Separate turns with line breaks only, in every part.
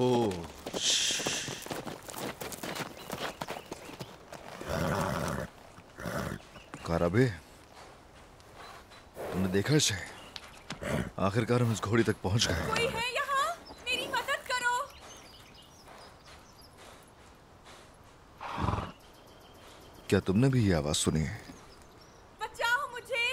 ओह, काराबे, तुमने देखा इसे? आखिरकार हम इस घोड़ी तक पहुंच गए।
कोई है यहाँ? मेरी मदद करो।
क्या तुमने भी ये आवाज सुनी है?
बचाओ मुझे।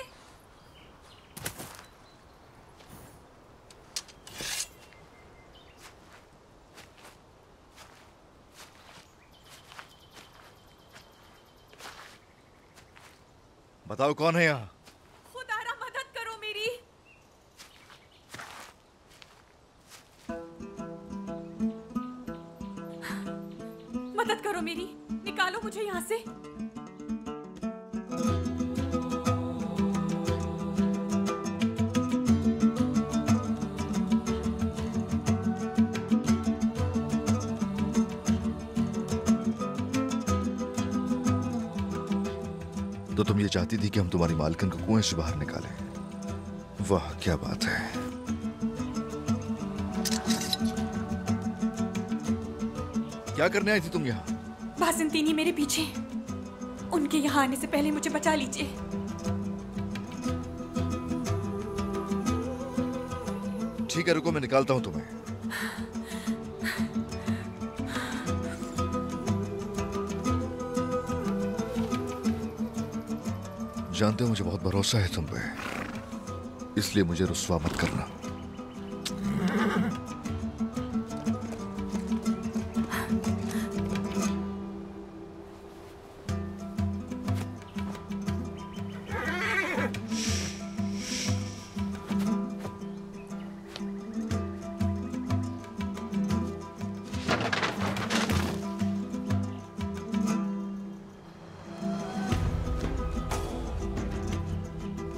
बताओ कौन है यहाँ?
खुदारा मदद करो मेरी। मदद करो मेरी, निकालो मुझे यहाँ से।
तो तुम ये चाहती थी कि हम तुम्हारी मालकिन को कुएं से बाहर निकालें? वाह क्या बात है। क्या करने आई थी तुम यहाँ?
बासंतीनी मेरे पीछे। उनके यहाँ आने से पहले मुझे बचा लीजिए।
ठीक है, रुको, मैं निकालता हूं तुम्हें। जानते हो मुझे बहुत भरोसा है तुम पे, इसलिए मुझे रुस्वा मत करना।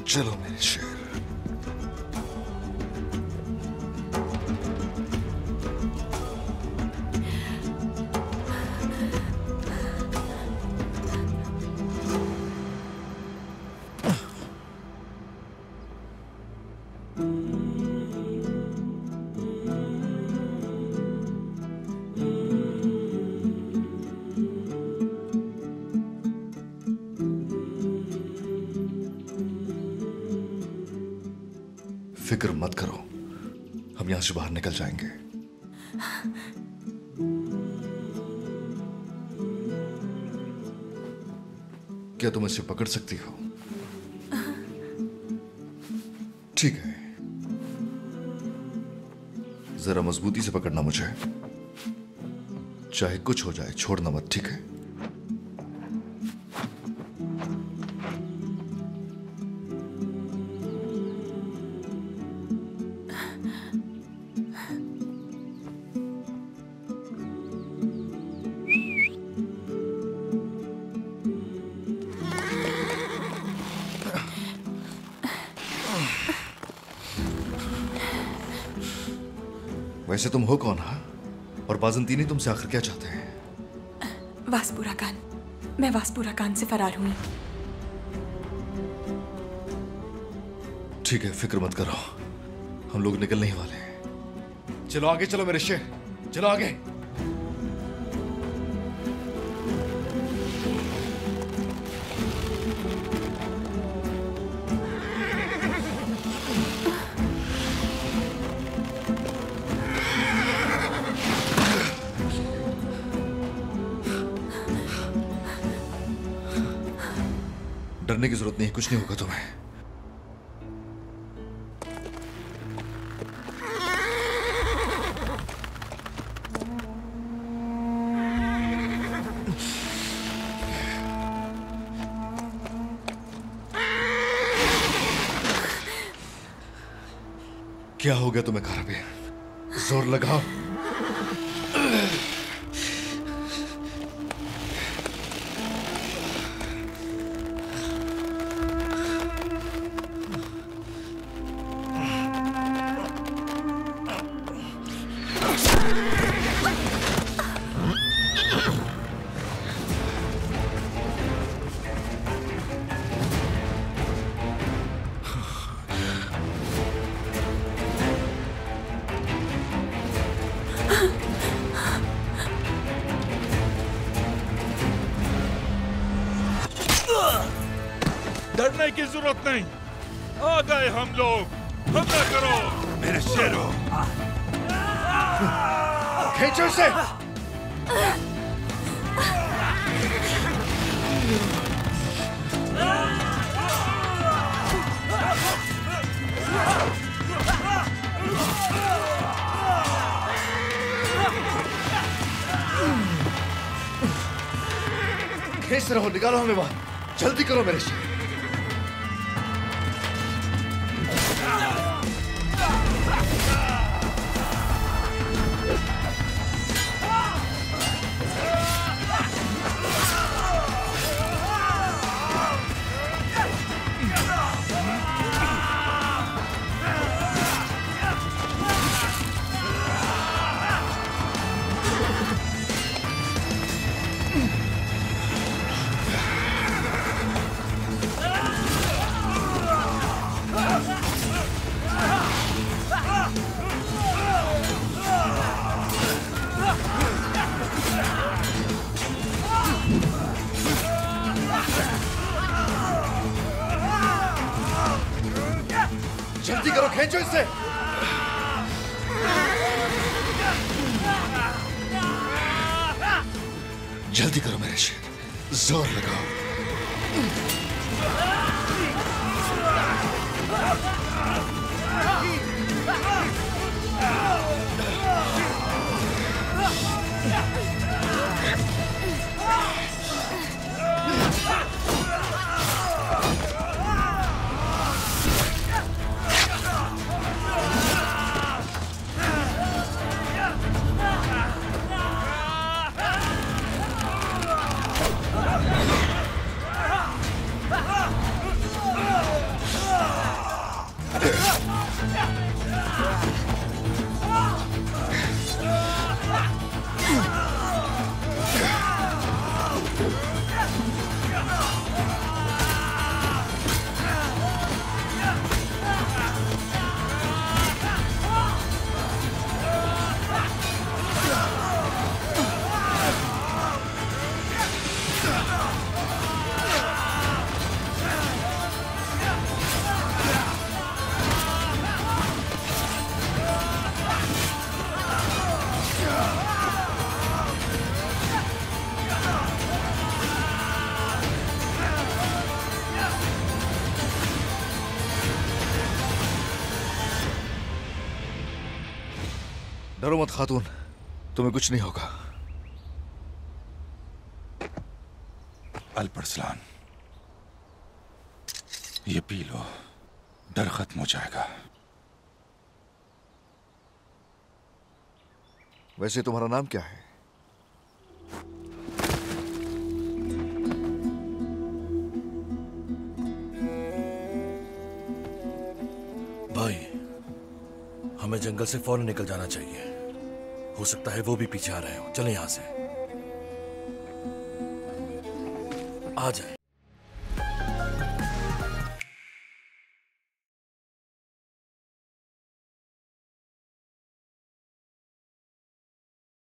चलो मेरे शेर। फिक्र मत करो, हम यहां से बाहर निकल जाएंगे। क्या तुम इसे पकड़ सकती हो? ठीक है, जरा मजबूती से पकड़ना मुझे, चाहे कुछ हो जाए, छोड़ना मत, ठीक है? वैसे तुम हो कौन? हाँ, और बाजंतीनी तुमसे आखिर क्या चाहते हैं?
वासपुरा खान, मैं वासपुरा खान से फरार हुई।
ठीक है, फिक्र मत करो, हम लोग निकलने ही वाले हैं। चलो आगे चलो मेरे शेर, चलो आगे। डरने की जरूरत नहीं, कुछ नहीं होगा तुम्हें। क्या हो गया तुम्हें काराबे? जोर लगाओ।
डरने की जरूरत नहीं। आ गए हम लोग, हमला करो मेरे शेरों।
खींचो इसे। खींचते रहो, निकालो हमें बाहर। जल्दी करो मेरे शेर। जल्दी करो, खींचो इससे। जल्दी करो मेरे शेर, जोर लगाओ। डरो मत खातून, तुम्हें कुछ नहीं होगा।
अल्परसलान, ये पी लो, डर खत्म हो जाएगा।
वैसे तुम्हारा नाम क्या है?
भाई, हमें जंगल से फौरन निकल जाना चाहिए। हो सकता है वो भी पीछे आ रहे हो। चलें यहां से। आ जाए।